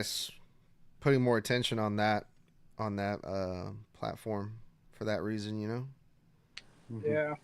It's putting more attention on that platform for that reason, you know. Hmm. Yeah.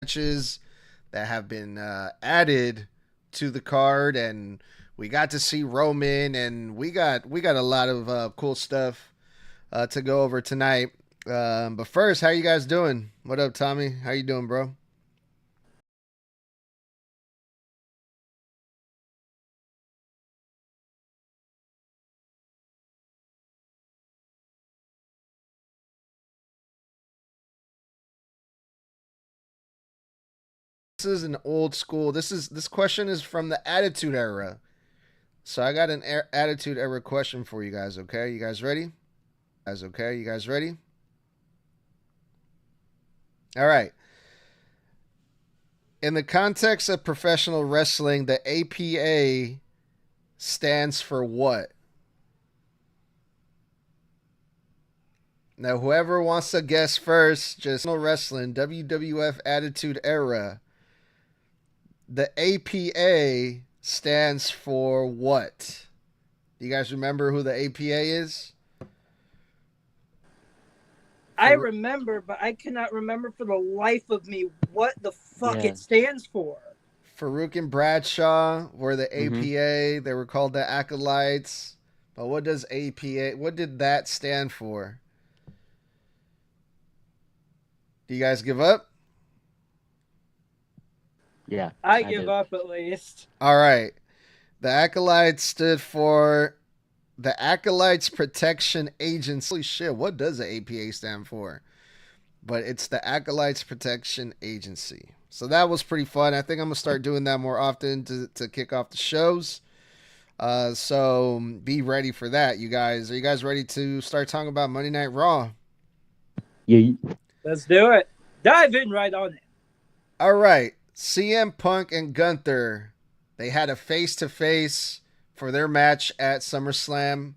Matches that have been added to the card, and we got to see Roman, and we got a lot of cool stuff to go over tonight. But first, how you guys doing? What up, Tommy? How you doing, bro? This is an old school. This question is from the Attitude Era. So I got an Attitude Era question for you guys. Okay, you guys ready? You guys ready? All right. In the context of professional wrestling, the APA stands for what? Now, whoever wants to guess first, just wrestling, WWF Attitude Era. The APA stands for what? Do you guys remember who the APA is? I For remember, but I cannot remember for the life of me what the fuck Yeah. it stands for. Farouk and Bradshaw were the Hmm. APA. They were called the Acolytes. But what does APA? What did that stand for? Do you guys give up? Yeah, I I give do. up at least. All right. The Acolytes stood for the Acolytes Protection Agency. Holy shit, what does the APA stand for? But it's the Acolytes Protection Agency. So that was pretty fun. I think I'm gonna start doing that more often to kick off the shows. So be ready for that, you guys. Are you guys ready to start talking about Monday Night Raw? Yeah. Let's do it. Dive in right on it. All right, CM Punk and Gunther, they had a face to face for their match at SummerSlam,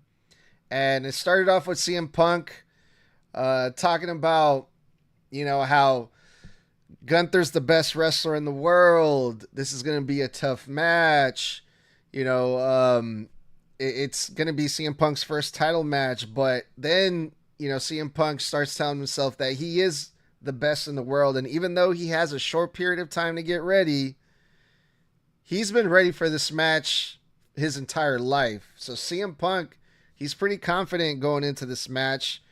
and it started off with CM Punk talking about how Gunther's the best wrestler in the world. This is going to be a tough match. You know, it's going to be CM Punk's first title match. But then, CM Punk starts telling himself that he is the best in the world. And even though he has a short period of time to get ready, he's been ready for this match his entire life. So CM Punk, he's pretty confident going into this match.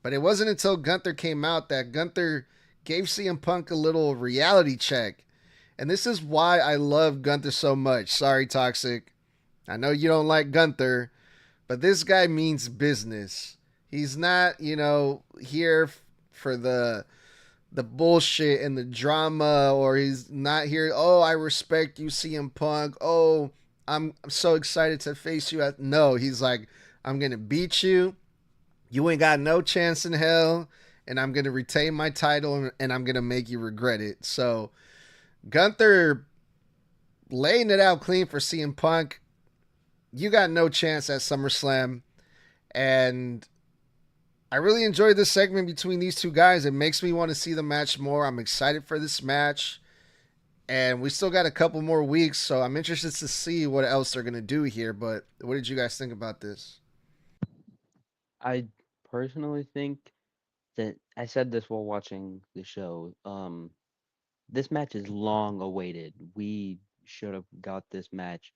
But it wasn't until Gunther came out that Gunther gave CM Punk a little reality check. And this is why I love Gunther so much. Sorry, Toxic. I know you don't like Gunther, but this guy means business. He's not, here for the bullshit and the drama, or he's not here. Oh, I respect you, CM Punk. Oh, I'm so excited to face you. No, he's like, I'm gonna beat you. You ain't got no chance in hell, and I'm gonna retain my title, and I'm gonna make you regret it. So Gunther laying it out clean for CM Punk. You got no chance at SummerSlam, and I really enjoyed this segment between these two guys. It makes me want to see the match more. I'm excited for this match, and we still got a couple more weeks, so I'm interested to see what else they're gonna do here. But what did you guys think about this? I personally think that I said this while watching the show. This match is long awaited. We should have got this match,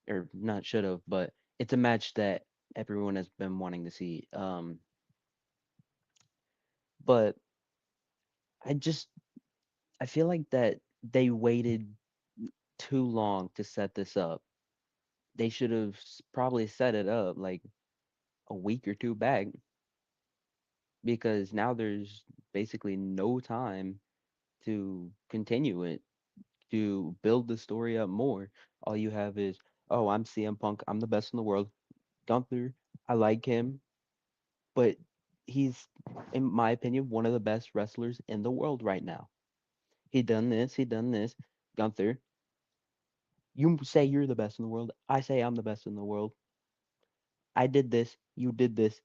or not should have, but it's a match that everyone has been wanting to see. But I just I feel like that they waited too long to set this up. They should have probably set it up like a week or two back, because now there's basically no time to continue it. to build the story up more, all you have is, oh, I'm CM Punk, I'm the best in the world. Gunther, I like him, but he's, in my opinion, one of the best wrestlers in the world right now. He done this, he done this. Gunther, you say you're the best in the world. I say I'm the best in the world. I did this, you did this.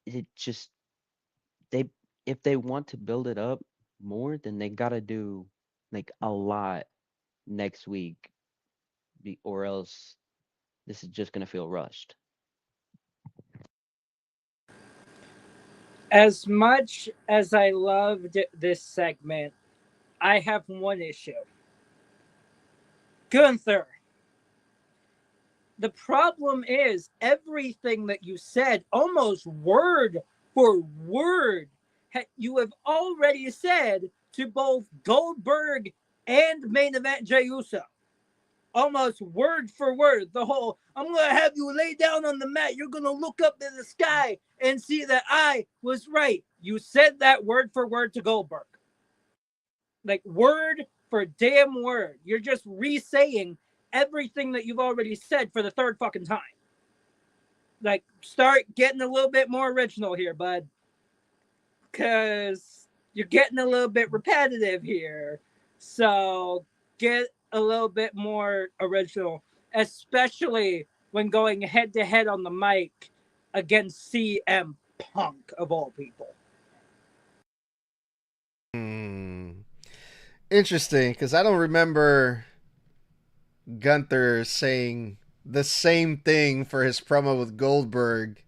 It just, they, if they want to build it up more, then they gotta do like a lot next week, or else this is just gonna feel rushed. As much as I loved this segment, I have one issue. Gunther, the problem is everything that you said, almost word for word, you have already said to both Goldberg and main event Jey Uso. Almost word for word. The whole, I'm going to have you lay down on the mat. You're going to look up in the sky and see that I was right. You said that word for word to Goldberg. Like word for damn word. You're just re-saying everything that you've already said for the third fucking time. Like, start getting a little bit more original here, bud. Because you're getting a little bit repetitive here. So get a little bit more original, especially when going head to head on the mic against CM Punk, of all people. Interesting, because I don't remember Gunther saying the same thing for his promo with Goldberg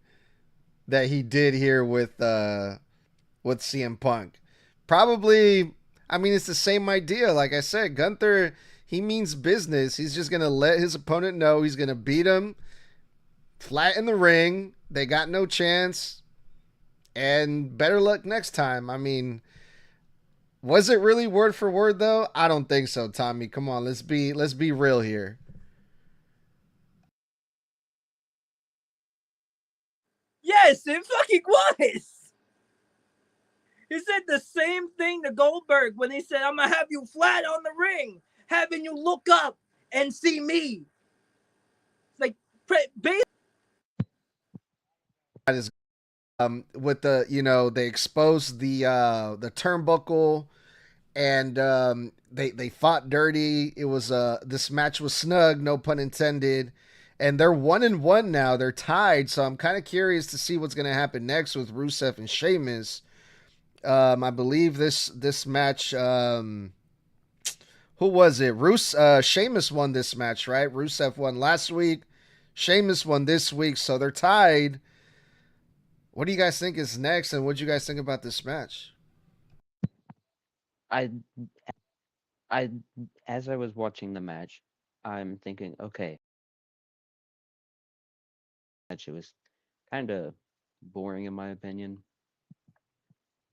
that he did here with CM Punk. Probably, I mean, it's the same idea. Like I said, Gunther, he means business. He's just gonna let his opponent know he's gonna beat him flat in the ring. They got no chance, and better luck next time. I mean, was it really word for word though? I don't think so, Tommy. Come on, let's be real here. Yes, it fucking was. He said the same thing to Goldberg when he said, I'm going to have you flat on the ring, having you look up and see me. Like, basically. With the, they exposed the turnbuckle, and they fought dirty. It was this match was snug, no pun intended, and they're 1-1 now. They're tied, so I'm kind of curious to see what's gonna happen next with Rusev and Sheamus. I believe this match. Who was it? Sheamus won this match, right? Rusev won last week. Sheamus won this week, so they're tied. What do you guys think is next, and what do you guys think about this match? I I as I was watching the match, I'm thinking, okay, it was kind of boring in my opinion.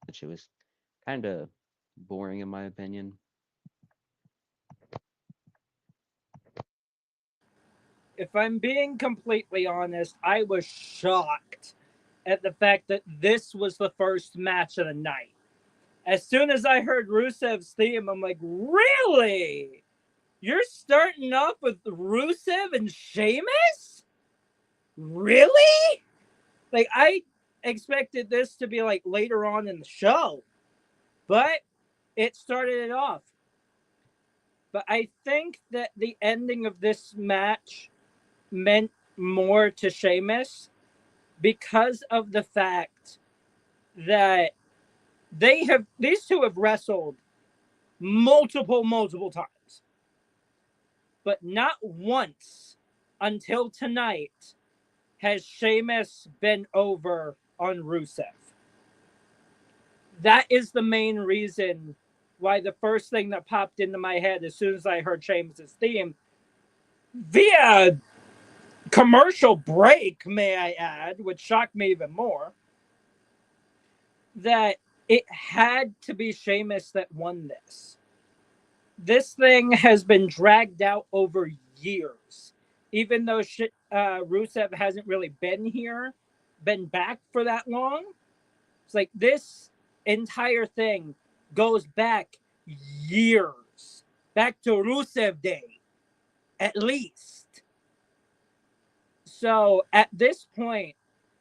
It was kind of boring in my opinion. If I'm being completely honest, I was shocked at the fact that this was the first match of the night. As soon as I heard Rusev's theme, I'm like, really? You're starting off with Rusev and Sheamus? Really? Like, I expected this to be like later on in the show, but it started it off. But I think that the ending of this match meant more to Sheamus because of the fact that these two have wrestled multiple times, but not once until tonight has Sheamus been over on Rusev. That is the main reason why the first thing that popped into my head as soon as I heard Sheamus' theme, via commercial break, may I add, which shocked me even more, that it had to be Sheamus that won this. This thing has been dragged out over years. Even though Rusev hasn't really been back for that long. It's like this entire thing goes back years. back to Rusev Day, at least. So at this point,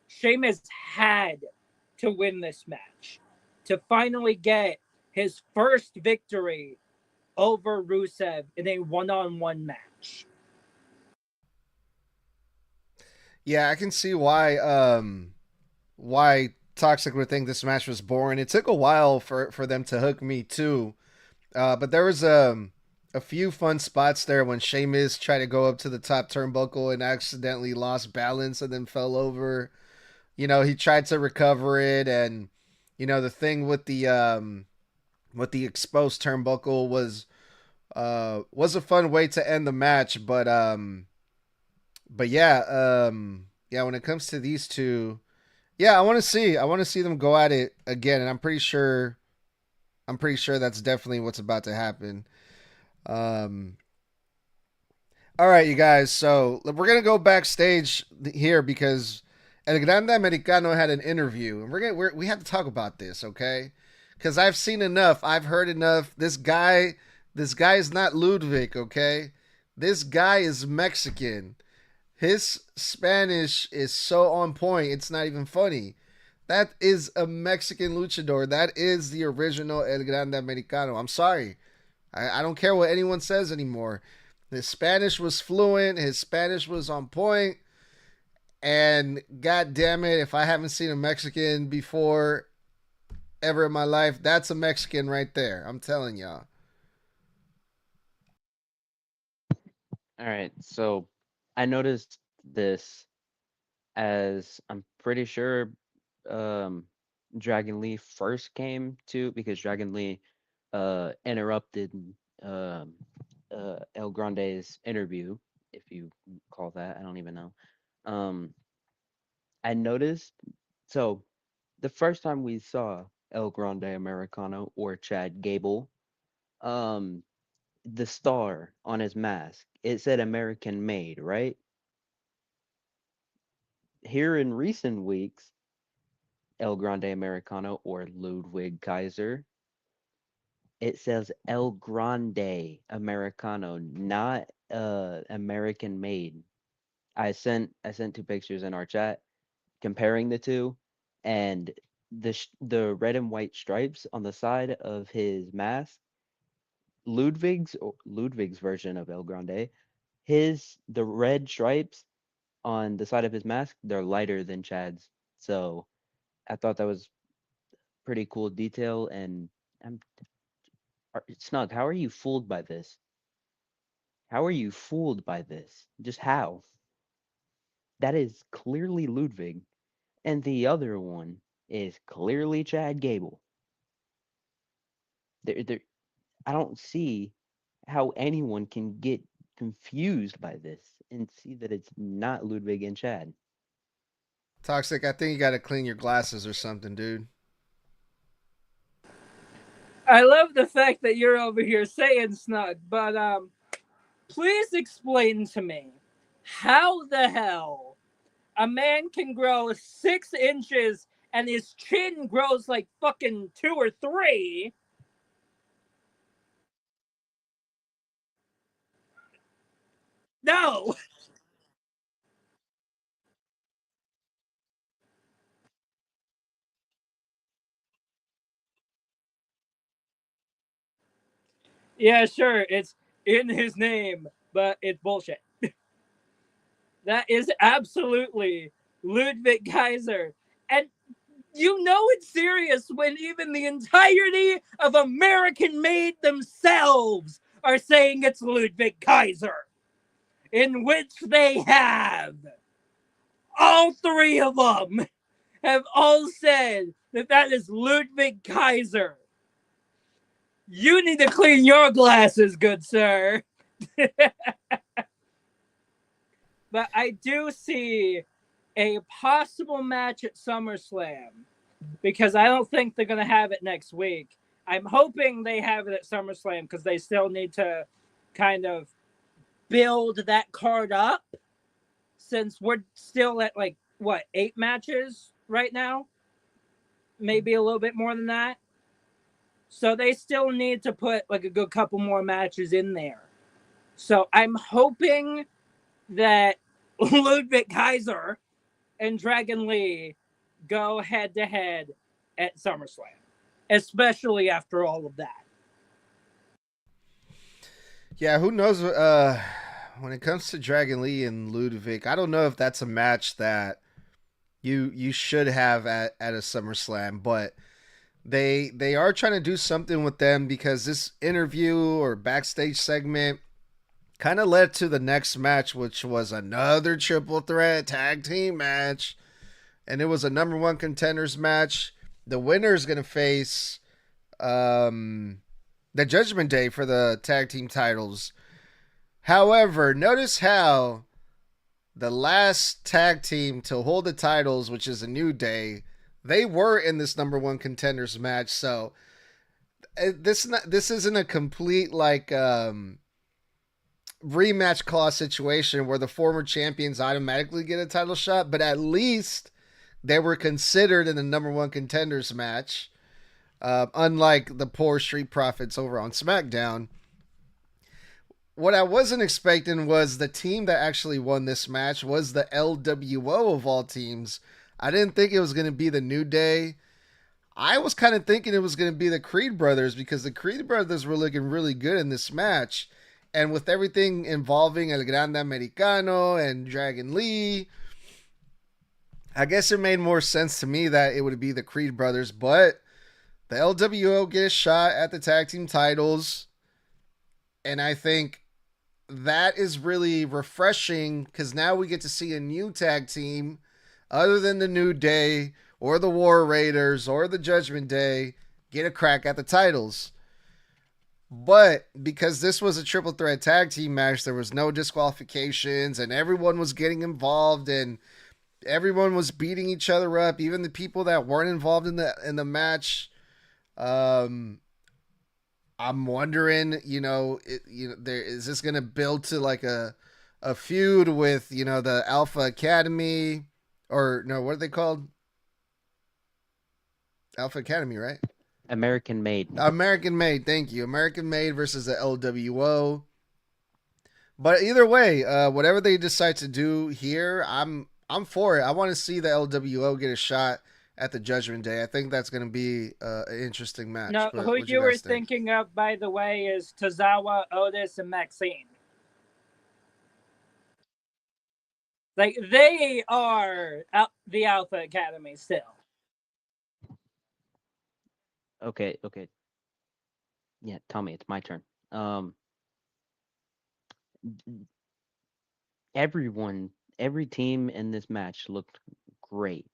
Sheamus had to win this match to finally get his first victory over Rusev in a one-on-one match. Yeah, I can see why Toxic would think this match was boring. It took a while for them to hook me too. But there was a few fun spots there when Sheamus tried to go up to the top turnbuckle and accidentally lost balance and then fell over. He tried to recover it, and the thing with the exposed turnbuckle was a fun way to end the match. But yeah, when it comes to these two, yeah, I want to see them go at it again, and I'm pretty sure that's definitely what's about to happen. Um, all right, you guys. So we're gonna go backstage here because El Grande Americano had an interview, and we have to talk about this, okay? Because I've seen enough, I've heard enough. This guy is not Ludwig, okay? This guy is Mexican. His Spanish is so on point, it's not even funny. That is a Mexican luchador. That is the original El Grande Americano. I'm sorry. I don't care what anyone says anymore. His Spanish was fluent. His Spanish was on point. And god damn it, if I haven't seen a Mexican before ever in my life, that's a Mexican right there. I'm telling y'all. All right, so I noticed this as I'm pretty sure um, Dragon Lee first came to, because Dragon Lee interrupted um, El Grande's interview, if you call that. I don't even know. Um, I noticed, so the first time we saw El Grande Americano or Chad Gable, um, the star on his mask, it said American made, right? Here in recent weeks, El Grande Americano or Ludwig Kaiser, it says El Grande Americano, not American made. I sent two pictures in our chat comparing the two, and the red and white stripes on the side of his mask, Ludwig's version of El Grande, the red stripes on the side of his mask, they're lighter than Chad's. So I thought that was pretty cool detail. And I'm Snug, how are you fooled by this? How are you fooled by this? Just how? That is clearly Ludwig, and the other one is clearly Chad Gable. There, I don't see how anyone can get confused by this and see that it's not Ludwig and Chad. Toxic, I think you got to clean your glasses or something, dude. I love the fact that you're over here saying Snug, but please explain to me how the hell a man can grow 6 inches and his chin grows like fucking 2 or 3. No. Yeah, sure, it's in his name, but it's bullshit. That is absolutely Ludwig Kaiser. And you know it's serious when even the entirety of American Made themselves are saying it's Ludwig Kaiser, in which they have all three of them have all said that that is Ludwig Kaiser. You need to clean your glasses, good sir. But I do see a possible match at SummerSlam because I don't think they're going to have it next week. I'm hoping they have it at SummerSlam because they still need to kind of build that card up since we're still at like, what, 8 matches right now? Maybe a little bit more than that. So they still need to put like a good couple more matches in there. So I'm hoping that Ludwig Kaiser and Dragon Lee go head to head at SummerSlam, especially after all of that. Yeah, who knows? When it comes to Dragon Lee and Ludwig, I don't know if that's a match that you should have at a SummerSlam, but they are trying to do something with them because this interview or backstage segment kind of led to the next match, which was another triple threat tag team match, and it was a number one contenders match. The winner is going to face um, the Judgment Day for the tag team titles. However, notice how the last tag team to hold the titles, which is a New Day, they were in this number one contenders match. So this isn't a complete like rematch clause situation where the former champions automatically get a title shot, but at least they were considered in the number one contenders match. Unlike the poor Street Profits over on SmackDown. What I wasn't expecting was the team that actually won this match was the LWO of all teams. I didn't think it was going to be the New Day. I was kind of thinking it was going to be the Creed brothers because the Creed brothers were looking really good in this match. And with everything involving El Grande Americano and Dragon Lee, I guess it made more sense to me that it would be the Creed brothers. But the LWO get a shot at the tag team titles. And I think that is really refreshing because now we get to see a new tag team other than the New Day or the War Raiders or the Judgment Day get a crack at the titles. But because this was a triple threat tag team match, there was no disqualifications and everyone was getting involved and everyone was beating each other up, even the people that weren't involved in the match. I'm wondering, there is this going to build to like a feud with, the Alpha Academy or no, what are they called? Alpha Academy, right? American Made. American Made, thank you. American Made versus the LWO. But either way, whatever they decide to do here, I'm for it. I want to see the LWO get a shot at the Judgment Day. I think that's going to be an interesting match. No, But who what you were guys think? thinking of, by the way, is Tozawa, Otis, and Maxine. Like, they are the Alpha Academy still. Okay. Yeah, Tommy, it's my turn. Every team in this match looked great.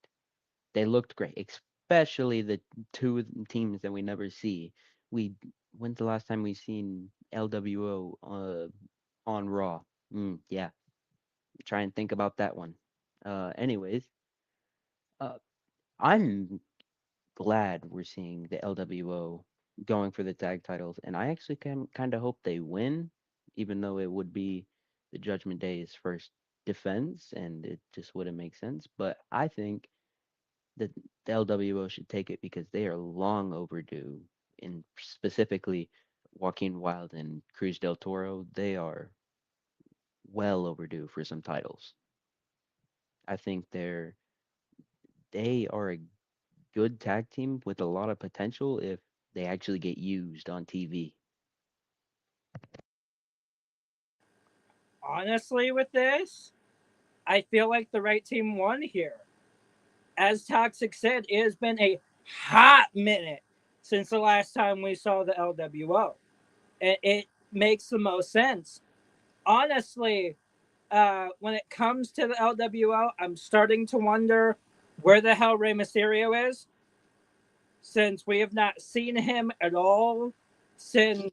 They looked great, especially the two teams that we never see. When's the last time we seen LWO on Raw? Yeah, try and think about that one. Anyways, uh, I'm glad we're seeing the LWO going for the tag titles, and I actually kind of hope they win, even though it would be the Judgment Day's first defense, and it just wouldn't make sense. But I think that the LWO should take it because they are long overdue. In specifically, Joaquin Wild and Cruz del Toro, they are well overdue for some titles. I think they are a good tag team with a lot of potential if they actually get used on TV. Honestly, with this, I feel like the right team won here. As Toxic said, it has been a hot minute since the last time we saw the LWO. And it makes the most sense. Honestly, when it comes to the LWO, I'm starting to wonder where the hell Rey Mysterio is, since we have not seen him at all since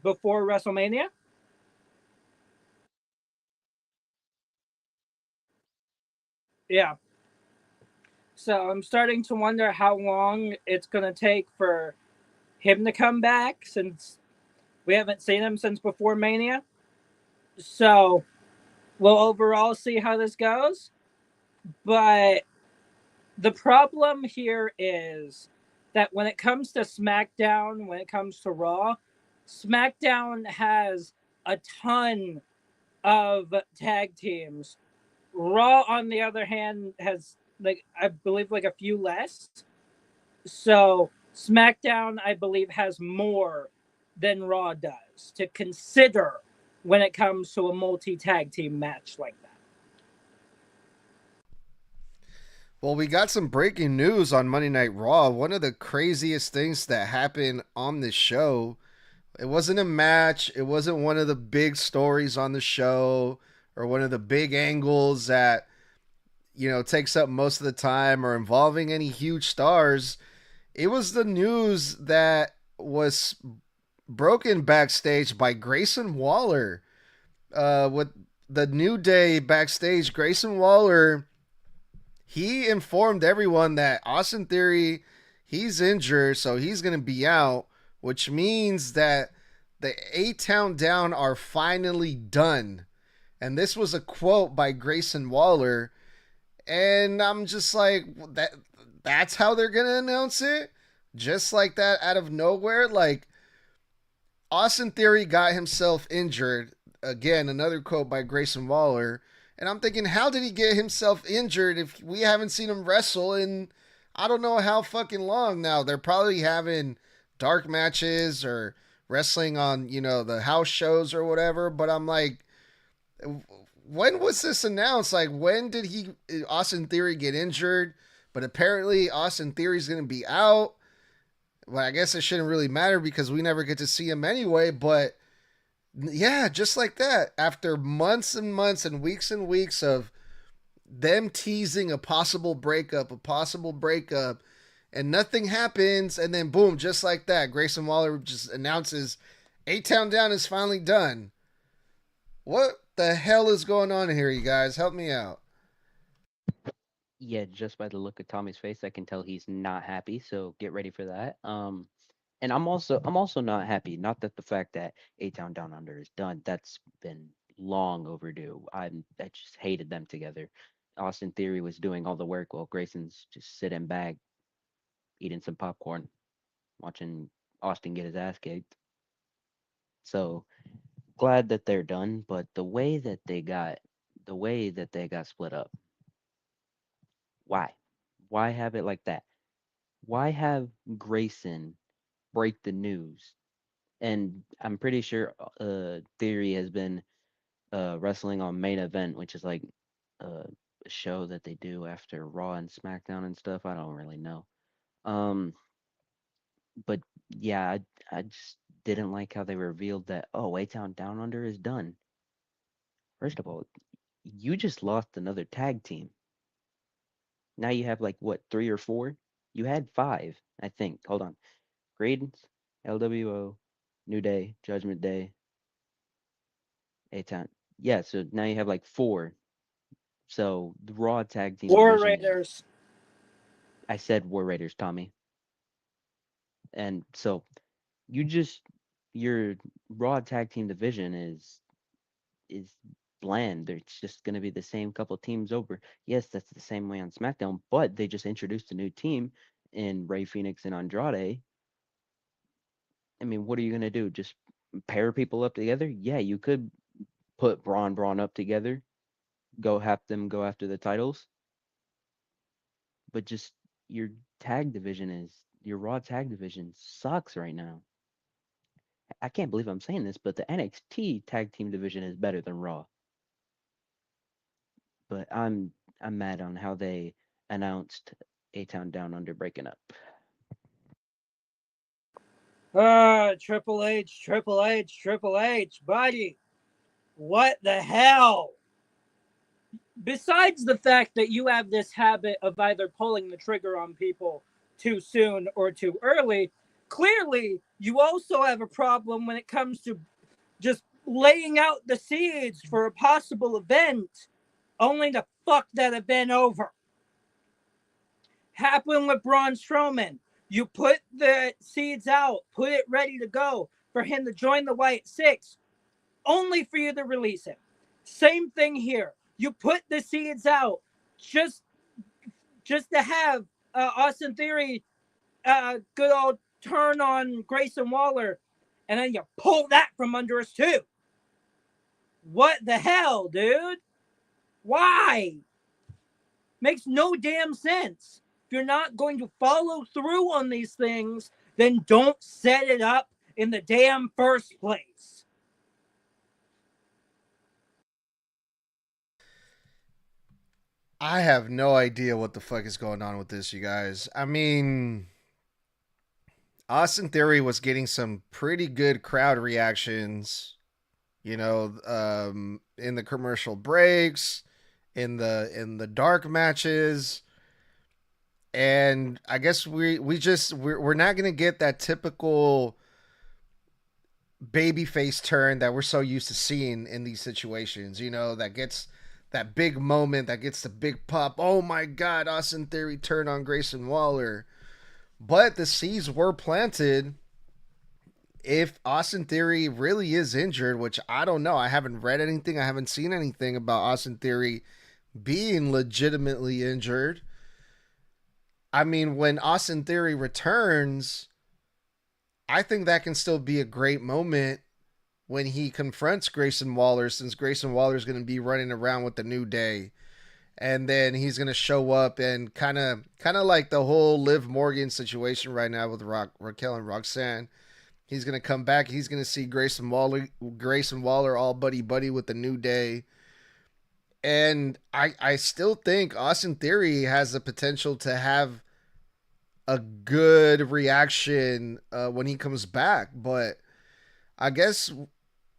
before WrestleMania. Yeah. So I'm starting to wonder how long it's going to take for him to come back, since we haven't seen him since before Mania. So we'll overall see how this goes. But the problem here is that when it comes to SmackDown, when it comes to Raw, SmackDown has a ton of tag teams. Raw, on the other hand, has like I believe like a few less. So SmackDown, I believe, has more than Raw does to consider when it comes to a multi tag team match like that. Well, we got some breaking news on Monday Night Raw. One of the craziest things that happened on this show. It wasn't a match. It wasn't one of the big stories on the show or one of the big angles that, takes up most of the time or involving any huge stars. It was the news that was broken backstage by Grayson Waller. With the New Day backstage, Grayson Waller, he informed everyone that Austin Theory, he's injured, so he's going to be out, which means that the A-Town Down are finally done. And this was a quote by Grayson Waller. And I'm just like, that's how they're going to announce it? Just like that out of nowhere? Like, Austin Theory got himself injured. Again, another quote by Grayson Waller. And I'm thinking, how did he get himself injured if we haven't seen him wrestle in I don't know how fucking long now? They're probably having dark matches or wrestling on, the house shows or whatever. But I'm like, when was this announced? Like, when did Austin Theory get injured? But apparently Austin Theory's going to be out. Well, I guess it shouldn't really matter because we never get to see him anyway. But yeah, just like that. After months and months and weeks of them teasing a possible breakup, and nothing happens. And then boom, just like that, Grayson Waller just announces A-Town Down is finally done. What the hell is going on here, you guys? Help me out. Yeah, just by the look of Tommy's face, I can tell he's not happy. So get ready for that. And I'm also not happy. Not that the fact that A Town Down Under is done. That's been long overdue. I just hated them together. Austin Theory was doing all the work while Grayson's just sitting back, eating some popcorn, watching Austin get his ass kicked. So glad that they're done, but the way that they got split up, why? Why have it like that? Why have Grayson break the news? And I'm pretty sure Theory has been wrestling on Main Event, which is like a show that they do after Raw and SmackDown and stuff. I don't really know. Um, but yeah, I just didn't like how they revealed that, oh, A Town Down Under is done. First of all, you just lost another tag team. Now you have like what, three or four? You had five, I think. Hold on. Graydon's, LWO, New Day, Judgment Day, A Town. Yeah, so now you have like four. So the Raw tag team War division, Raiders. I said War Raiders, Tommy. And so you just your Raw tag team division is bland. It's just going to be the same couple teams over. Yes, that's the same way on SmackDown, but they just introduced a new team in Ray Phoenix and Andrade. I mean, what are you going to do? Just pair people up together? Yeah, you could put Braun up together, go have them go after the titles, but just your your Raw tag division sucks right now. I can't believe I'm saying this, but the NXT tag team division is better than Raw. But I'm mad on how they announced A Town Down Under breaking up. Triple H, Triple H, Triple H, buddy. What the hell? Besides the fact that you have this habit of either pulling the trigger on people too soon or too early, clearly you also have a problem when it comes to just laying out the seeds for a possible event only to fuck that event over. Happened with Braun Strowman. You put the seeds out, put it ready to go for him to join the White Six, only for you to release him. Same thing here. You put the seeds out just to have Austin Theory good old turn on Grayson Waller, and then you pull that from under us too. What the hell, dude? Why? Makes no damn sense. If you're not going to follow through on these things, then don't set it up in the damn first place. I have no idea what the fuck is going on with this, you guys. I mean, Austin Theory was getting some pretty good crowd reactions, in the commercial breaks, in the dark matches, and I guess we're not gonna get that typical babyface turn that we're so used to seeing in these situations. That gets that big moment, that gets the big pop. Oh my God, Austin Theory turned on Grayson Waller. But the seeds were planted if Austin Theory really is injured, which I don't know. I haven't read anything, I haven't seen anything about Austin Theory being legitimately injured. I mean, when Austin Theory returns, I think that can still be a great moment when he confronts Grayson Waller, since Grayson Waller is going to be running around with the New Day. And then he's going to show up and kind of like the whole Liv Morgan situation right now with Raquel and Roxanne. He's gonna come back. He's gonna see Grayson Waller all buddy buddy with the New Day, and I still think Austin Theory has the potential to have a good reaction when he comes back. But I guess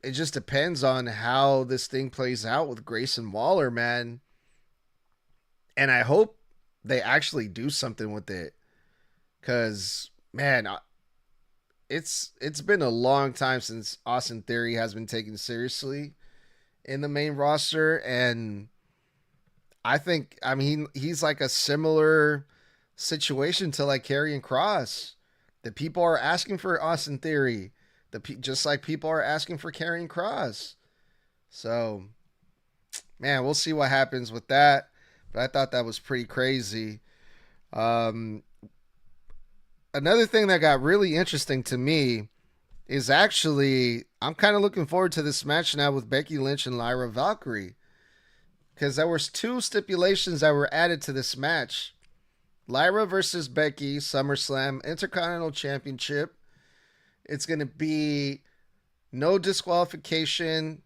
it just depends on how this thing plays out with Grayson Waller, man. And I hope they actually do something with it, cause man, it's been a long time since Austin Theory has been taken seriously in the main roster, and I mean he's like a similar situation to like Karrion Kross. The people are asking for Austin Theory, just like people are asking for Karrion Kross. So man, we'll see what happens with that. But I thought that was pretty crazy. Um, Another thing that got really interesting to me is actually I'm kind of looking forward to this match now with Becky Lynch and Lyra Valkyrie, because there was two stipulations that were added to this match. Lyra versus Becky, SummerSlam Intercontinental Championship. It's going to be no disqualification,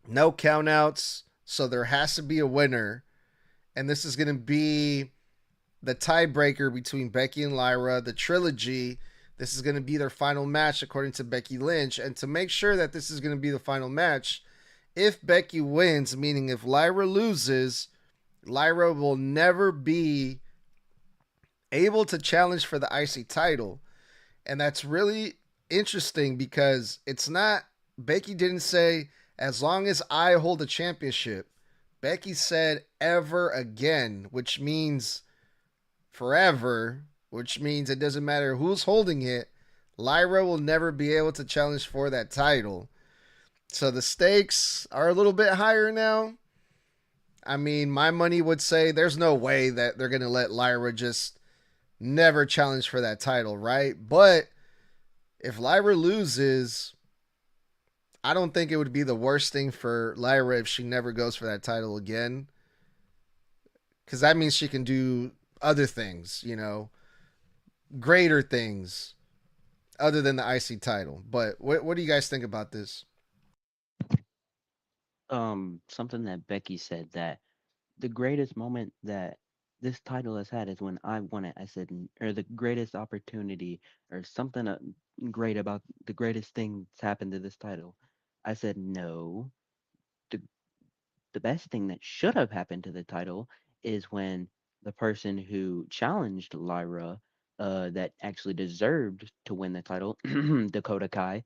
no countouts, so there has to be a winner. And this is going to be the tiebreaker between Becky and Lyra, the trilogy. This is going to be their final match, according to Becky Lynch. And to make sure that this is going to be the final match, if Becky wins, meaning if Lyra loses, Lyra will never be able to challenge for the IC title. And that's really interesting because it's not, Becky didn't say, as long as I hold the championship. Becky said ever again, which means forever, which means it doesn't matter who's holding it. Lyra will never be able to challenge for that title. So the stakes are a little bit higher now. I mean, my money would say there's no way that they're going to let Lyra just never challenge for that title, right? But if Lyra loses, I don't think it would be the worst thing for Lyra if she never goes for that title again. Because that means she can do other things, greater things other than the IC title. But what do you guys think about this? Something that Becky said, that the greatest moment that this title has had is when I won it. I said, or the greatest opportunity, or something great about the greatest thing that's happened to this title. I said, no. The the best thing that should have happened to the title is when the person who challenged Lyra, that actually deserved to win the title, Dakota Kai,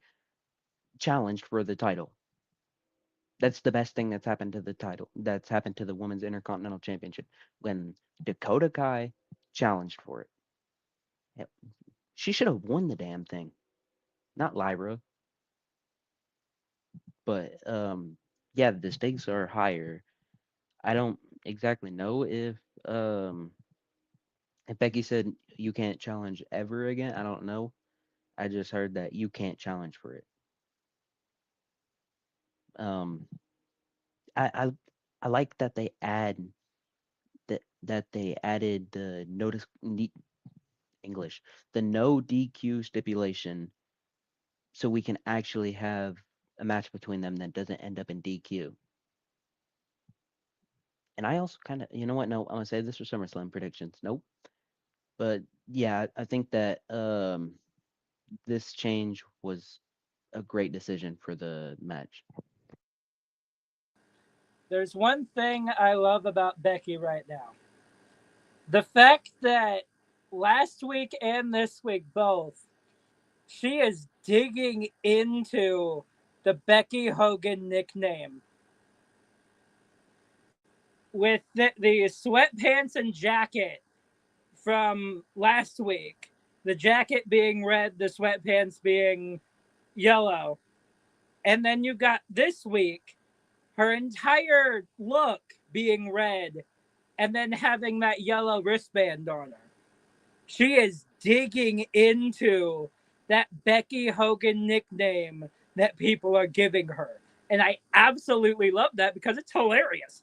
challenged for the title. That's the best thing that's happened to the title. That's happened to the Women's Intercontinental Championship when Dakota Kai challenged for it. Yep. She should have won the damn thing, not Lyra. But yeah, the stakes are higher. I don't exactly know um If Becky said you can't challenge ever again, I don't know. I just heard that you can't challenge for it. Um, I I like that they added the English, the no DQ stipulation, so we can actually have a match between them that doesn't end up in DQ. And I also kind of, you know what? No, I'm gonna say this for SummerSlam predictions. Nope. But yeah, I think that this change was a great decision for the match. There's one thing I love about Becky right now. The fact that last week and this week both, she is digging into the Becky Hogan nickname with the sweatpants and jacket from last week. The jacket being red, the sweatpants being yellow. And then you got this week, her entire look being red and then having that yellow wristband on her. She is digging into that Becky Hogan nickname that people are giving her. And I absolutely love that because it's hilarious.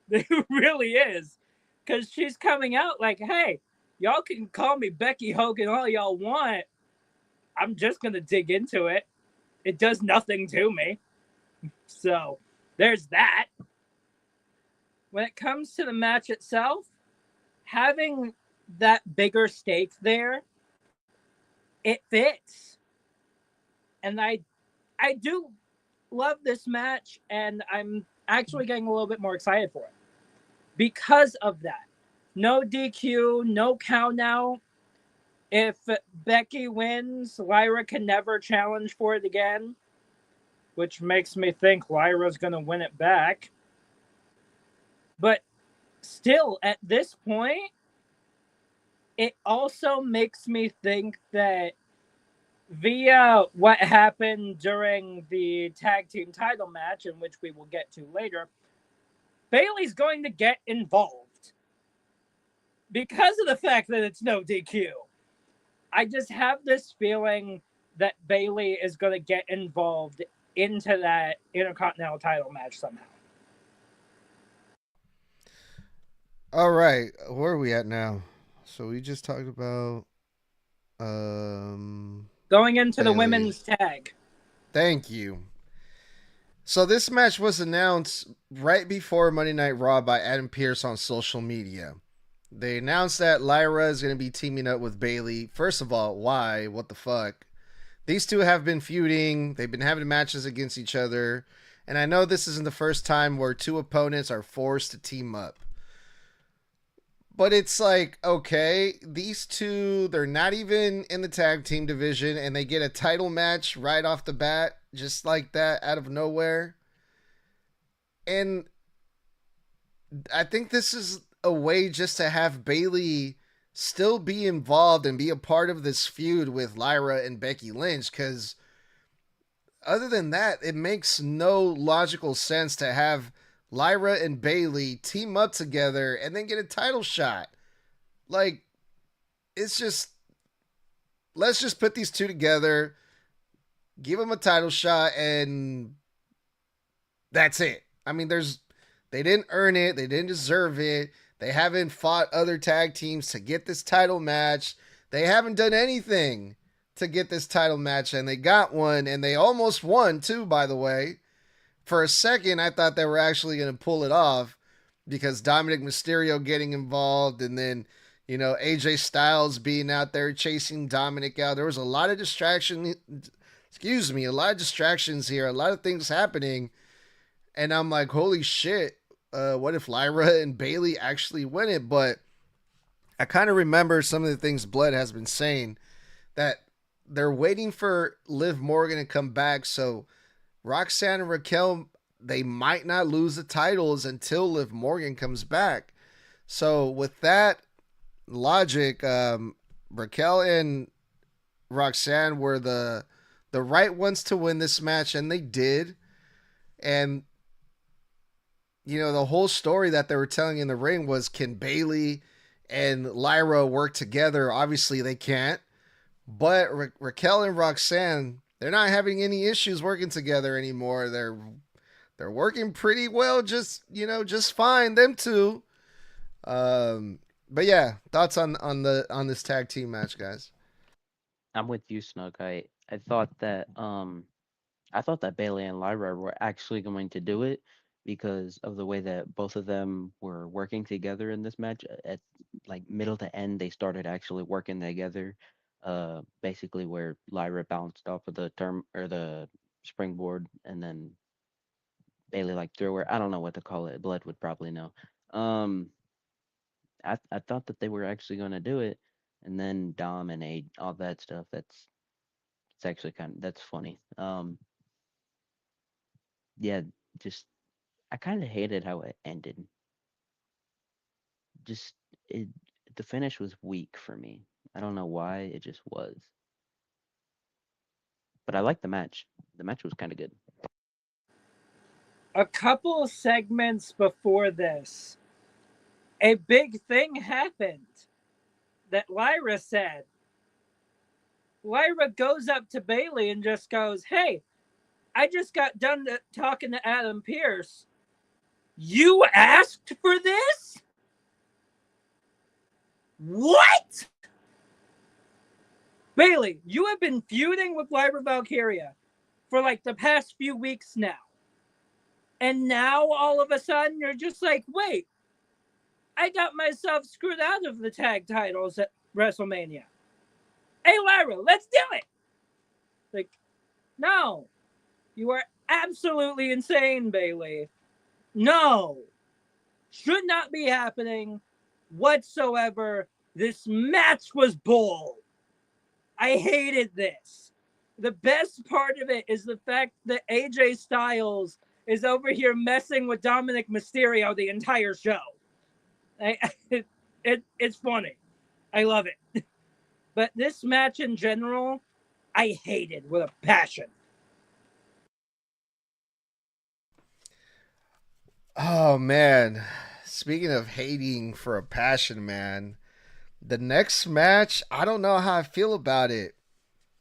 It really is. Because she's coming out like, hey, y'all can call me Becky Hogan all y'all want. I'm just going to dig into it. It does nothing to me. So there's that. When it comes to the match itself, having that bigger stake there, it fits. And I do love this match, and I'm actually getting a little bit more excited for it because of that. No DQ, no count out. If Becky wins, Lyra can never challenge for it again, which makes me think Lyra's going to win it back. But still, at this point, it also makes me think that via what happened during the tag team title match, in which we will get to later, Bayley's going to get involved because of the fact that it's no DQ. I just have this feeling that Bayley is going to get involved into that Intercontinental title match somehow. All right, where are we at now? So we just talked about Going into the Bayley. women's tag. Thank you. So this match was announced right before Monday Night Raw by Adam Pearce on social media. They announced that Lyra is going to be teaming up with Bayley. First of all, why? What the fuck? These two have been feuding. They've been having matches against each other. And I know this isn't the first time where two opponents are forced to team up. But it's like, okay, these two, they're not even in the tag team division, and they get a title match right off the bat, just like that, out of nowhere. And I think this is a way just to have Bayley still be involved and be a part of this feud with Lyra and Becky Lynch, because other than that, it makes no logical sense to have Lyra and Bayley team up together and then get a title shot. Like, it's just, let's just put these two together, give them a title shot, and that's it. I mean, they didn't earn it, they didn't deserve it. They haven't fought other tag teams to get this title match. They haven't done anything to get this title match, and they got one, and they almost won too, by the way. For a second, I thought they were actually going to pull it off because Dominic Mysterio getting involved, and then, you know, AJ Styles being out there chasing Dominic out. There was a lot of distractions here, a lot of things happening. And I'm like, holy shit, what if Lyra and Bayley actually win it? But I kind of remember some of the things Blood has been saying, that they're waiting for Liv Morgan to come back, so Roxanne and Raquel, they might not lose the titles until Liv Morgan comes back. So with that logic, Raquel and Roxanne were the right ones to win this match, and they did. And, you know, the whole story that they were telling in the ring was, can Bayley and Lyra work together. Obviously, they can't. But Raquel and Roxanne, they're not having any issues working together anymore. They're working pretty well, just just fine. Them two. But yeah, thoughts on this tag team match, guys. I'm with you, Snug. I thought that Bailey and Lyra were actually going to do it because of the way that both of them were working together in this match. At like middle to end, they started actually working together. Basically where Lyra bounced off of the term or the springboard, and then Bailey like threw her. I don't know what to call it. Blood would probably know. Um, I thought that they were actually going to do it, and then Dom and A, all that stuff. It's actually that's funny. Yeah, just I kind of hated how it ended. Just it, the finish was weak for me. I don't know why, it just was. But I liked the match. The match was kind of good. A couple segments before this, a big thing happened that Lyra said. Lyra goes up to Bailey and just goes, "Hey, I just got done talking to Adam Pearce. You asked for this? What? Bailey, you have been feuding with Lyra Valkyria for like the past few weeks now. And now all of a sudden you're just like, wait, I got myself screwed out of the tag titles at WrestleMania. Hey, Lyra, let's do it." Like, no, you are absolutely insane, Bailey. No, should not be happening whatsoever. This match was bull. I hated this. The best part of it is the fact that AJ Styles is over here messing with Dominic Mysterio the entire show. It's funny. I love it. But this match in general, I hated with a passion. Oh man, speaking of hating for a passion, man, the next match, I don't know how I feel about it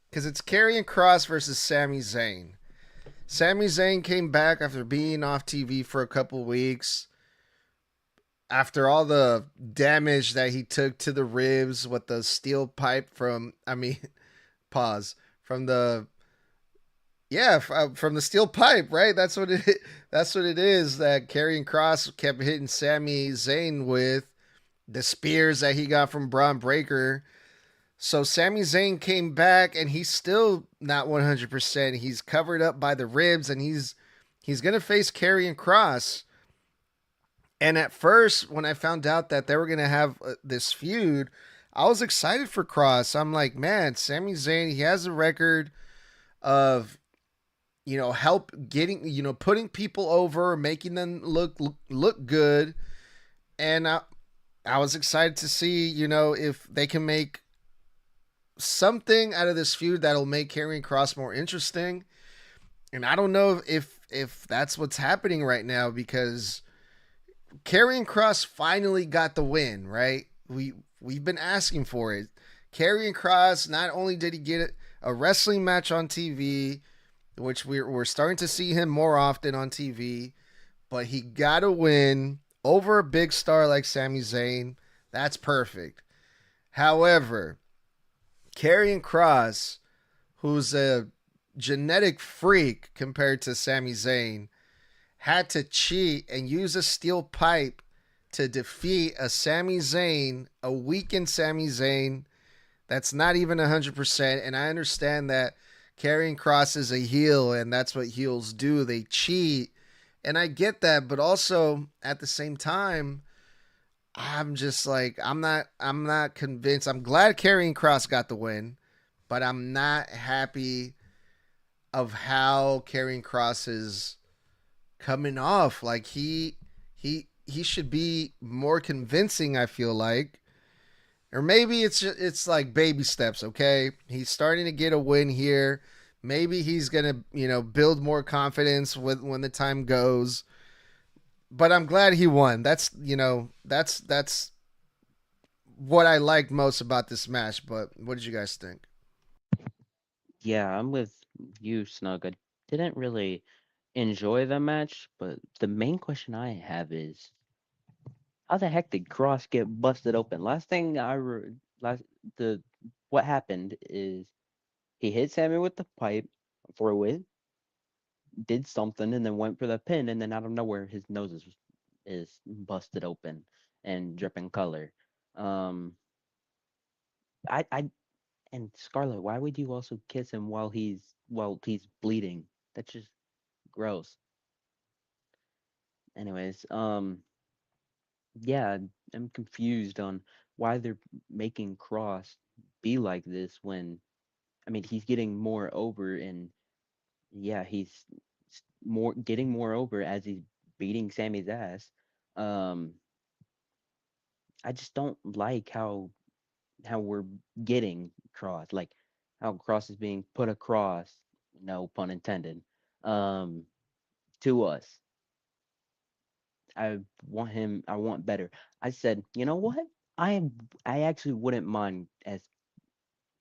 because it's Karrion Kross versus Sami Zayn. Sami Zayn came back after being off TV for a couple weeks. After all the damage that he took to the ribs with the steel pipe from, I mean, pause, from the from the steel pipe, right? That's what it is that Karrion Kross kept hitting Sami Zayn with, the spears that he got from Braun Breaker. So Sami Zayn came back and he's still not 100%. He's covered up by the ribs and he's going to face Karrion Kross. And at first when I found out that they were going to have this feud, I was excited for Kross. I'm like, man, Sami Zayn, he has a record of help getting, putting people over, making them look good. And I was excited to see, if they can make something out of this feud that'll make Karrion Kross more interesting. And I don't know if that's what's happening right now because Karrion Kross finally got the win, right? We've been asking for it. Karrion Kross, not only did he get a wrestling match on TV, which we're starting to see him more often on TV, but he got a win over a big star like Sami Zayn. That's perfect. However, Karrion Kross, who's a genetic freak compared to Sami Zayn, had to cheat and use a steel pipe to defeat a Sami Zayn, a weakened Sami Zayn that's not even 100%. And I understand that Karrion Kross is a heel and that's what heels do. They cheat. And I get that, but also at the same time, I'm just like, I'm not convinced. I'm glad Karrion Kross got the win, but I'm not happy of how Karrion Kross is coming off. Like he should be more convincing, I feel like. Or maybe it's like baby steps, okay? He's starting to get a win here. Maybe he's going to, build more confidence when the time goes. But I'm glad he won. That's what I liked most about this match. But what did you guys think? Yeah, I'm with you, Snug. I didn't really enjoy the match, but the main question I have is how the heck did Cross get busted open? Last the what happened is he hit Sammy with the pipe, threw it, did something, and then went for the pin, and then out of nowhere his nose is busted open and dripping color. Um, I and Scarlett, why would you also kiss him while he's bleeding? That's just gross. Anyways, yeah, I'm confused on why they're making Cross be like this when I mean he's getting more over and yeah, he's more getting more over as he's beating Sammy's ass. Um, I just don't like how we're getting Cross, like how Cross is being put across, no pun intended, um, to us. I want better. I said, you know what? I actually wouldn't mind as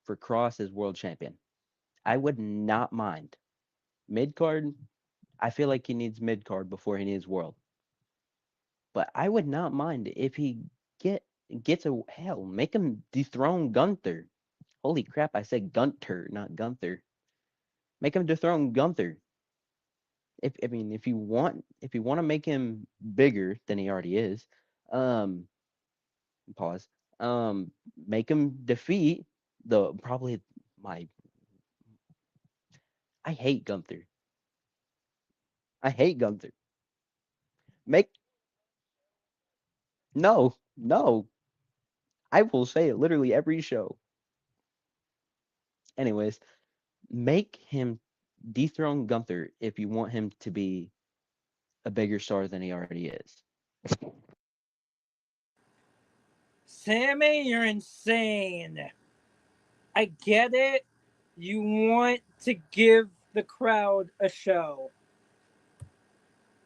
for Cross as world champion. I would not mind. Mid card, I feel like he needs mid card before he needs world. But I would not mind if he get gets a hell, make him dethrone Gunther. Holy crap, I said Gunter, not Gunther. Make him dethrone Gunther. If I mean if you want to make him bigger than he already is, um pause. Make him defeat the probably my I hate Gunther. I hate Gunther. Make no. I will say it literally every show. Anyways, make him dethrone Gunther if you want him to be a bigger star than he already is. Sammy, you're insane. I get it. You want to give the crowd a show.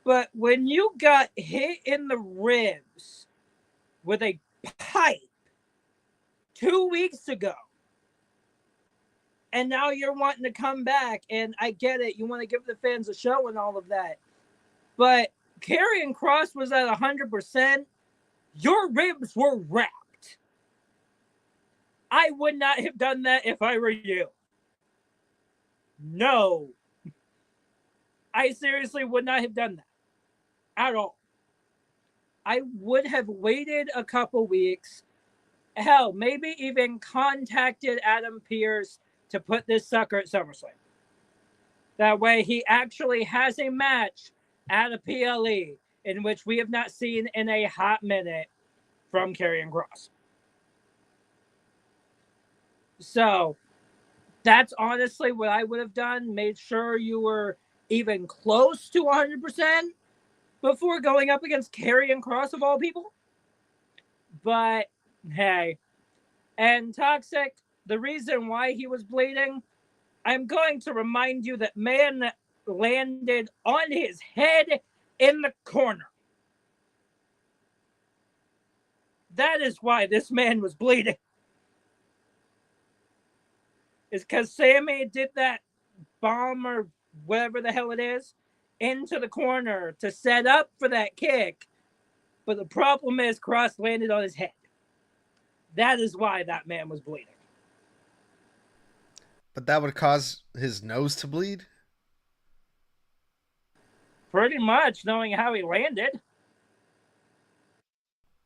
But when you got hit in the ribs with a pipe 2 weeks ago, and now you're wanting to come back, and I get it. You want to give the fans a show and all of that. But Karrion Kross was at 100%. Your ribs were wrapped. I would not have done that if I were you. No. I seriously would not have done that at all. I would have waited a couple weeks. Hell, maybe even contacted Adam Pearce to put this sucker at SummerSlam. That way he actually has a match at a PLE in which we have not seen in a hot minute from Karrion Kross. So that's honestly what I would have done. Made sure you were even close to 100% before going up against Karrion Kross of all people. But hey, and Toxic, the reason why he was bleeding, I'm going to remind you that man landed on his head in the corner. That is why this man was bleeding. Is because Sammy did that bomb or whatever the hell it is into the corner to set up for that kick. But the problem is Kross landed on his head. That is why that man was bleeding. But that would cause his nose to bleed. Pretty much, knowing how he landed.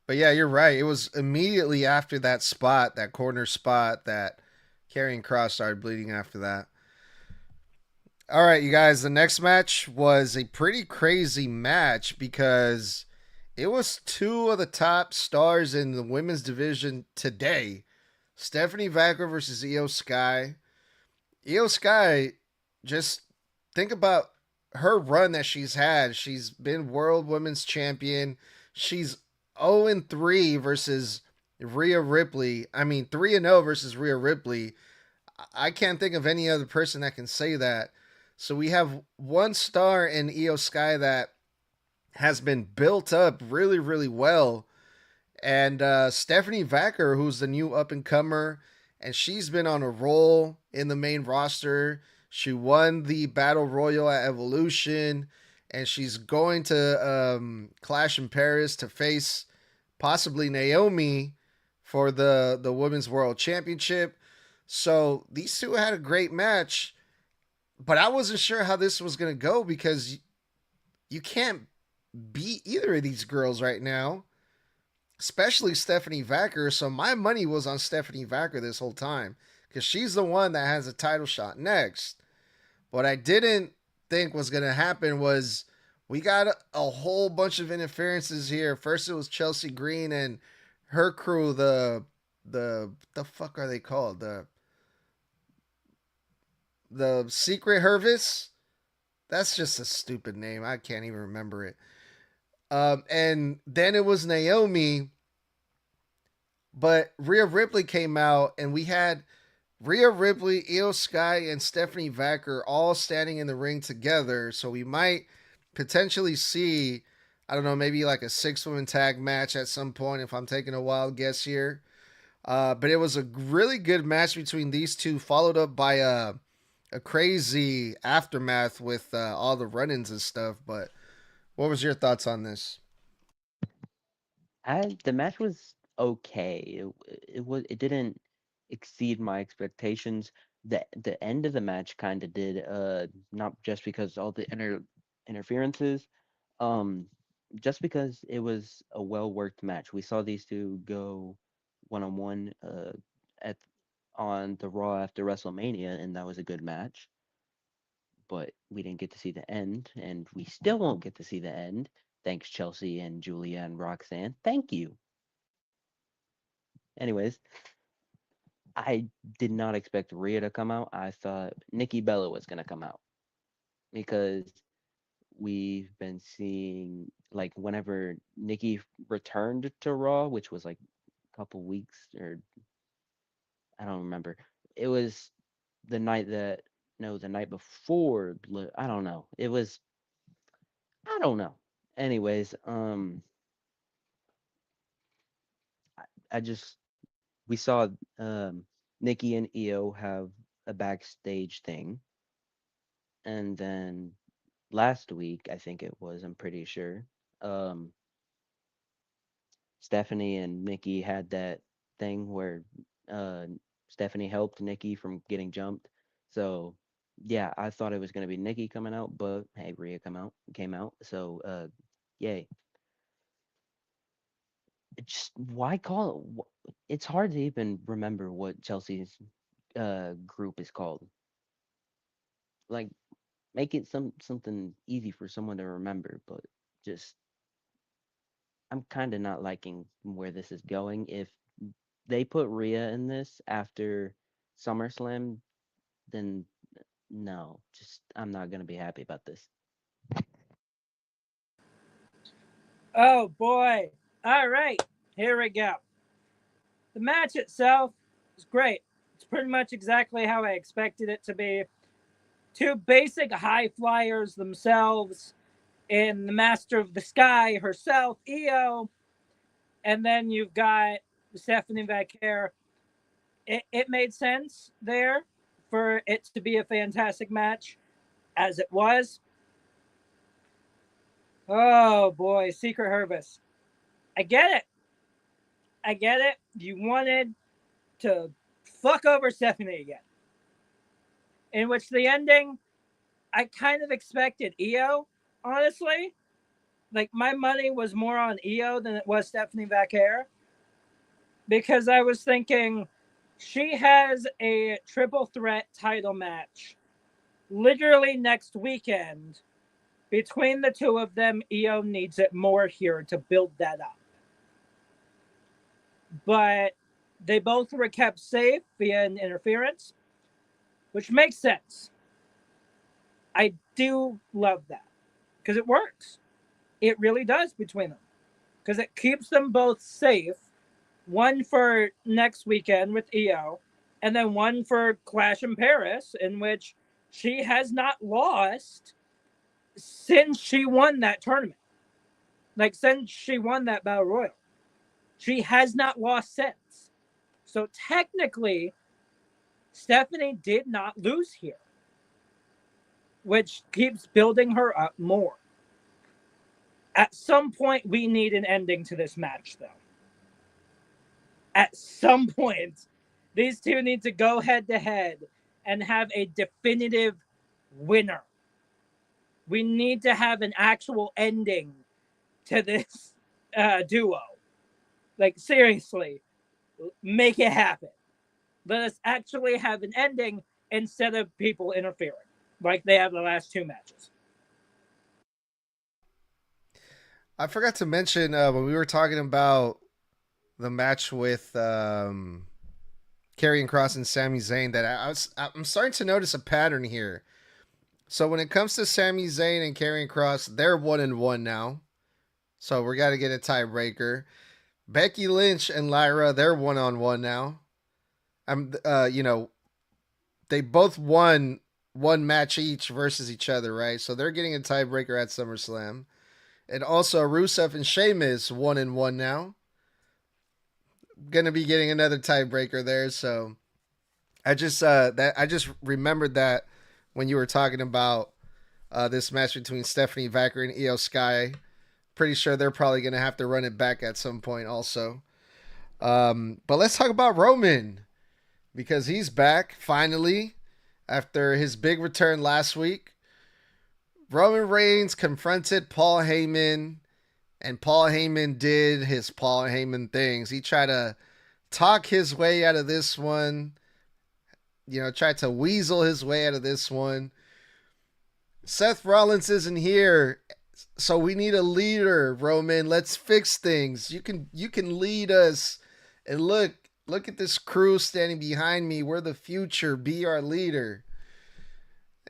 But yeah, you're right. It was immediately after that spot, that corner spot, that Karrion Kross started bleeding after that. All right, you guys, the next match was a pretty crazy match because it was two of the top stars in the women's division today. Stephanie Vacra versus Io Sky. Io Sky, just think about her run that she's had. She's been world women's champion. She's 0-3 versus Rhea Ripley. I mean, 3-0 versus Rhea Ripley. I can't think of any other person that can say that. So we have one star in Io Sky that has been built up really, really well. And Stephanie Vacker, who's the new up and comer, and she's been on a roll in the main roster. She won the Battle Royal at Evolution, and she's going to Clash in Paris to face possibly Naomi for the Women's World Championship. So these two had a great match, but I wasn't sure how this was going to go because you can't beat either of these girls right now, especially Stephanie Vacker. So my money was on Stephanie Vacker this whole time because she's the one that has a title shot next. What I didn't think was going to happen was we got a whole bunch of interferences here. First, it was Chelsea Green and her crew. The fuck are they called? The Secret Hervis. That's just a stupid name. I can't even remember it. And then it was Naomi, but Rhea Ripley came out, and we had Rhea Ripley, Io Sky, and Stephanie Vacker all standing in the ring together. So we might potentially see, I don't know, maybe like a 6-woman tag match at some point if I'm taking a wild guess here. But it was a really good match between these two, followed up by a crazy aftermath with all the run-ins and stuff. But what was your thoughts on this? The match was okay. It didn't exceed my expectations. The end of the match kind of did. Not just because all the interferences, um, just because it was a well worked match. We saw these two go one on one at on the Raw after WrestleMania, and that was a good match. But we didn't get to see the end, and we still won't get to see the end. Thanks, Chelsea and Julia and Roxanne. Thank you. Anyways, I did not expect Rhea to come out. I thought Nikki Bella was gonna come out because we've been seeing like whenever Nikki returned to Raw, which was like a couple weeks or I don't remember. It was the night that no, the night before. I don't know. It was I don't know. Anyways, I just we saw Nikki and Io have a backstage thing, and then last week I think it was, I'm pretty sure, um, Stephanie and Nikki had that thing where uh, Stephanie helped Nikki from getting jumped. So yeah, I thought it was gonna be Nikki coming out, but hey, Rhea came out. So yay! Just why call it? It's hard to even remember what Chelsea's group is called. Like make it something easy for someone to remember, but just I'm kind of not liking where this is going. If they put Rhea in this after SummerSlam, then no, just I'm not gonna be happy about this. Oh boy. All right. Here we go. The match itself is great. It's pretty much exactly how I expected it to be. Two basic high flyers themselves in the Master of the Sky herself, Io, and then you've got Stephanie Vaquer. It made sense there for it to be a fantastic match, as it was. Oh boy, Secret Hervis. I get it. I get it. You wanted to fuck over Stephanie again. In which the ending, I kind of expected Io, honestly. Like, my money was more on Io than it was Stephanie Vaquer. Because I was thinking she has a triple threat title match literally next weekend. Between the two of them, Io needs it more here to build that up. But they both were kept safe via an interference, which makes sense. I do love that because it works. It really does between them because it keeps them both safe. One for next weekend with Io, and then one for Clash in Paris, in which she has not lost since she won that tournament. Like, since she won that Battle Royal. She has not lost since. So technically, Stephanie did not lose here, which keeps building her up more. At some point, we need an ending to this match, though. At some point, these two need to go head to head and have a definitive winner. We need to have an actual ending to this duo. Like, seriously, make it happen. Let us actually have an ending instead of people interfering, like they have the last two matches. I forgot to mention when we were talking about the match with Karrion Kross and Sami Zayn that I'm starting to notice a pattern here. So when it comes to Sami Zayn and Karrion Kross, they're 1-1 now. So we got to get a tiebreaker. Becky Lynch and Lyra, they're 1-1 now. They both won one match each versus each other, right? So they're getting a tiebreaker at SummerSlam. And also Rusev and Sheamus 1-1 now. Gonna be getting another tiebreaker there. So I just remembered that when you were talking about this match between Stephanie Vacker and Io Sky. Pretty sure they're probably gonna have to run it back at some point also. But let's talk about Roman because he's back finally after his big return last week. Roman Reigns confronted Paul Heyman, and Paul Heyman did his Paul Heyman things. He tried to talk his way out of this one, tried to weasel his way out of this one. Seth Rollins isn't here, so we need a leader, Roman. Let's fix things. You can lead us. And look at this crew standing behind me. We're the future. Be our leader.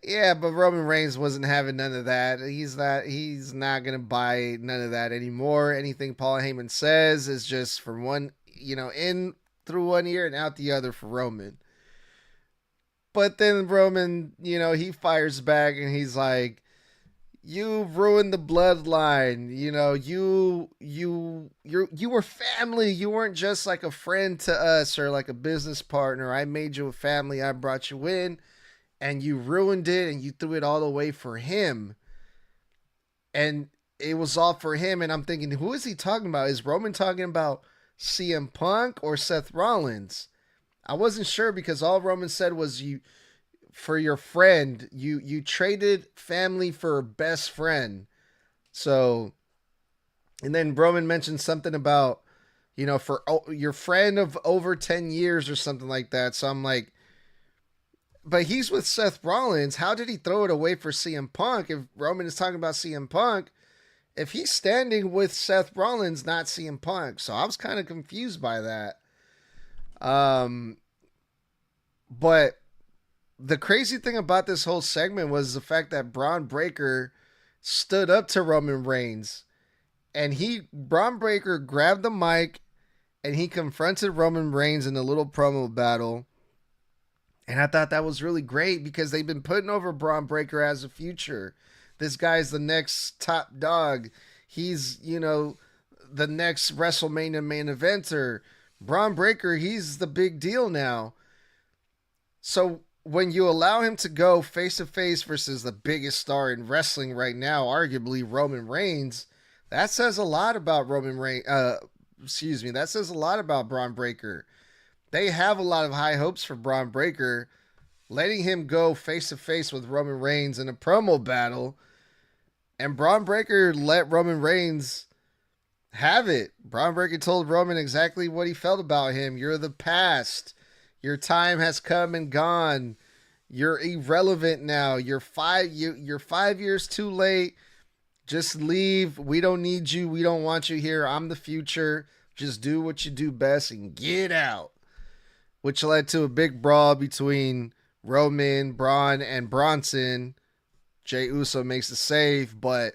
Yeah, but Roman Reigns wasn't having none of that. He's not gonna buy none of that anymore. Anything Paul Heyman says is just from one, in through one ear and out the other for Roman. But then Roman, he fires back and he's like, "You ruined the bloodline. You were family. You weren't just like a friend to us or like a business partner. I made you a family. I brought you in." And you ruined it and you threw it all away for him. And it was all for him. And I'm thinking, who is he talking about? Is Roman talking about CM Punk or Seth Rollins? I wasn't sure because all Roman said was you for your friend. You traded family for best friend. So, and then Roman mentioned something about, for your friend of over 10 years or something like that. So I'm like, but he's with Seth Rollins. How did he throw it away for CM Punk if Roman is talking about CM Punk? If he's standing with Seth Rollins, not CM Punk. So I was kind of confused by that. But the crazy thing about this whole segment was the fact that Braun Breaker stood up to Roman Reigns. And Braun Breaker grabbed the mic and he confronted Roman Reigns in a little promo battle. And I thought that was really great because they've been putting over Braun Breaker as a future. This guy's the next top dog. He's, the next WrestleMania main eventer. Braun Breaker, he's the big deal now. So when you allow him to go face to face versus the biggest star in wrestling right now, arguably Roman Reigns, that says a lot about that says a lot about Braun Breaker. They have a lot of high hopes for Braun Breaker. Letting him go face to face with Roman Reigns in a promo battle. And Braun Breaker let Roman Reigns have it. Braun Breaker told Roman exactly what he felt about him. You're the past. Your time has come and gone. You're irrelevant now. You're 5 years too late. Just leave. We don't need you. We don't want you here. I'm the future. Just do what you do best and get out. Which led to a big brawl between Roman, Braun, and Bronson. Jey Uso makes the save, but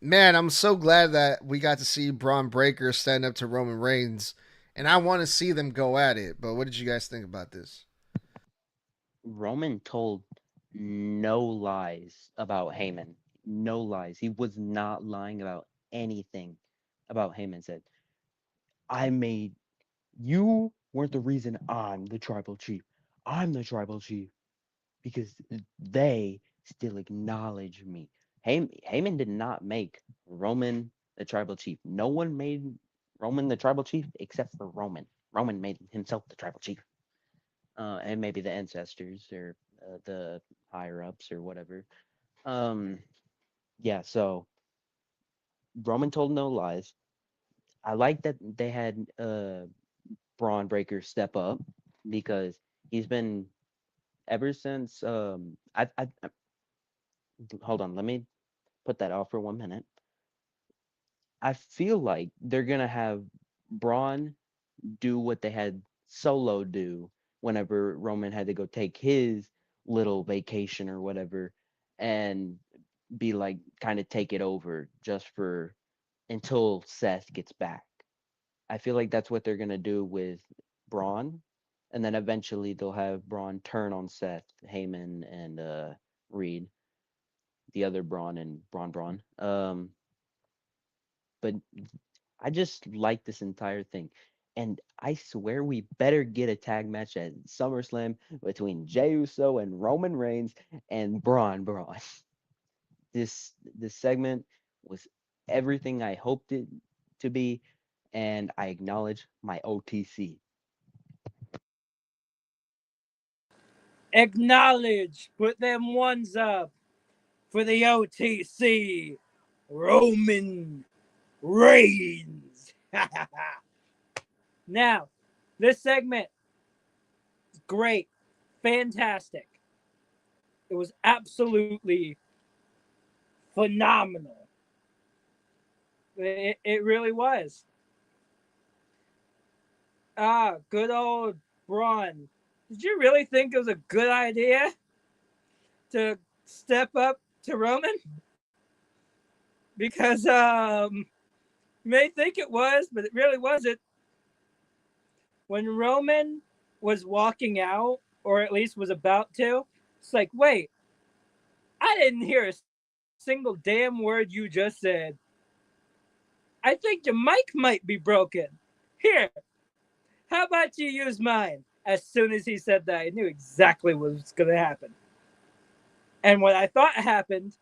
man, I'm so glad that we got to see Braun Breaker stand up to Roman Reigns, and I want to see them go at it. But what did you guys think about this? Roman told no lies about Heyman. No lies. He was not lying about anything about Heyman said. You weren't the reason I'm the tribal chief. I'm the tribal chief because they still acknowledge me. Heyman did not make Roman the tribal chief. No one made Roman the tribal chief except for Roman. Roman made himself the tribal chief, and maybe the ancestors or the higher ups or whatever. Um, yeah. So Roman told no lies. I like that they had Braun Breaker step up because he's been ever since I hold on, let me put that off for 1 minute. I feel like they're gonna have Braun do what they had Solo do whenever Roman had to go take his little vacation or whatever, and be like kind of take it over just for until Seth gets back. I feel like that's what they're gonna do with Braun, and then eventually they'll have Braun turn on Seth, Heyman, and Reed, the other Braun and Braun. But I just like this entire thing. And I swear we better get a tag match at SummerSlam between Jey Uso and Roman Reigns and Braun. This segment was everything I hoped it to be, and I acknowledge my OTC. Acknowledge. Put them ones up for the OTC. Roman Reigns. Now, this segment is great. Fantastic. It was absolutely phenomenal. It really was. Good old Braun. Did you really think it was a good idea to step up to Roman? Because you may think it was, but it really wasn't. When Roman was walking out, or at least was about to, it's like, wait, I didn't hear a single damn word you just said. I think your mic might be broken. Here, how about you use mine? As soon as he said that, I knew exactly what was going to happen. And what I thought happened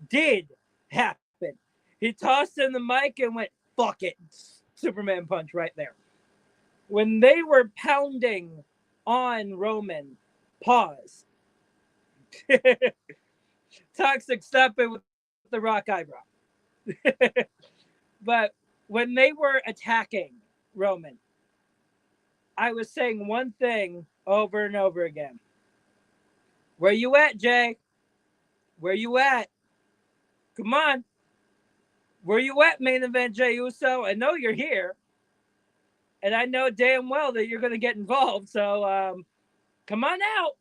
did happen. He tossed in the mic and went, fuck it. Superman punch right there. When they were pounding on Roman, pause. Toxic, stop it with the rock eyebrow. But when they were attacking Roman, I was saying one thing over and over again. Where you at, Jay? Where you at? Come on. Where you at, main event Jey Uso? I know you're here. And I know damn well that you're going to get involved. So come on out.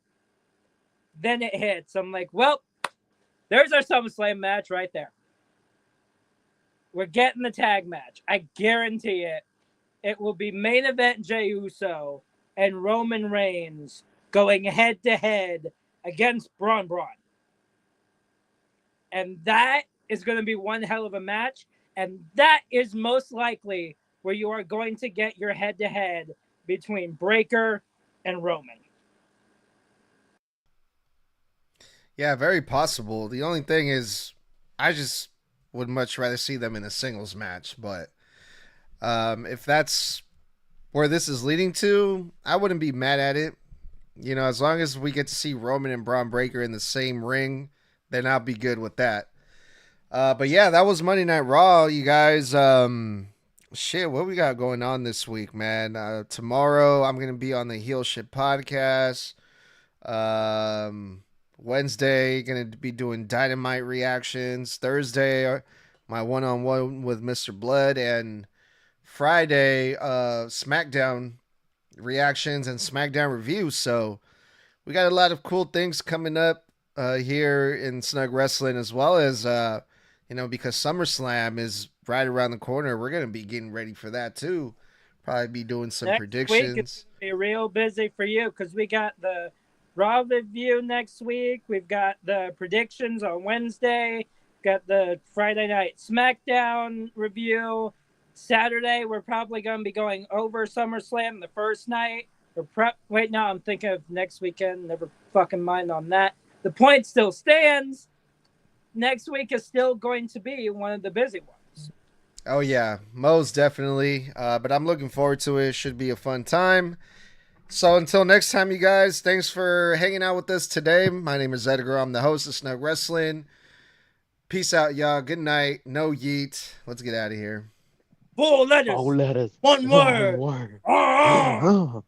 Then it hits. I'm like, well, there's our SummerSlam match right there. We're getting the tag match. I guarantee it. It will be main event Jey Uso and Roman Reigns going head to head against Braun. And that is going to be one hell of a match. And that is most likely where you are going to get your head to head between Breaker and Roman. Yeah, very possible. The only thing is, I just would much rather see them in a singles match. But if that's where this is leading to, I wouldn't be mad at it. You know, as long as we get to see Roman and Braun Breaker in the same ring, then I'll be good with that. But yeah, that was Monday Night Raw, you guys. Shit, what we got going on this week, man? Tomorrow I'm gonna be on the Heel Shit podcast. Wednesday gonna be doing Dynamite reactions. Thursday, my one-on-one with Mr. Blood, and Friday, SmackDown reactions and SmackDown reviews. So we got a lot of cool things coming up here in Snug Wrestling, as well as because SummerSlam is right around the corner. We're gonna be getting ready for that too. Probably be doing some Next predictions. week it's gonna be real busy for you because we got the Raw review next week. We've got the predictions on Wednesday. Got the Friday night SmackDown review. Saturday, we're probably going to be going over SummerSlam the first night. Wait, no, I'm thinking of next weekend. Never fucking mind on that. The point still stands. Next week is still going to be one of the busy ones. Oh yeah, most definitely. But I'm looking forward to it. Should be a fun time. So until next time, you guys, thanks for hanging out with us today. My name is Edgar. I'm the host of Snug Wrestling. Peace out, y'all. Good night. No yeet. Let's get out of here. 4 letters. Oh, let us. One word. One word. Ah!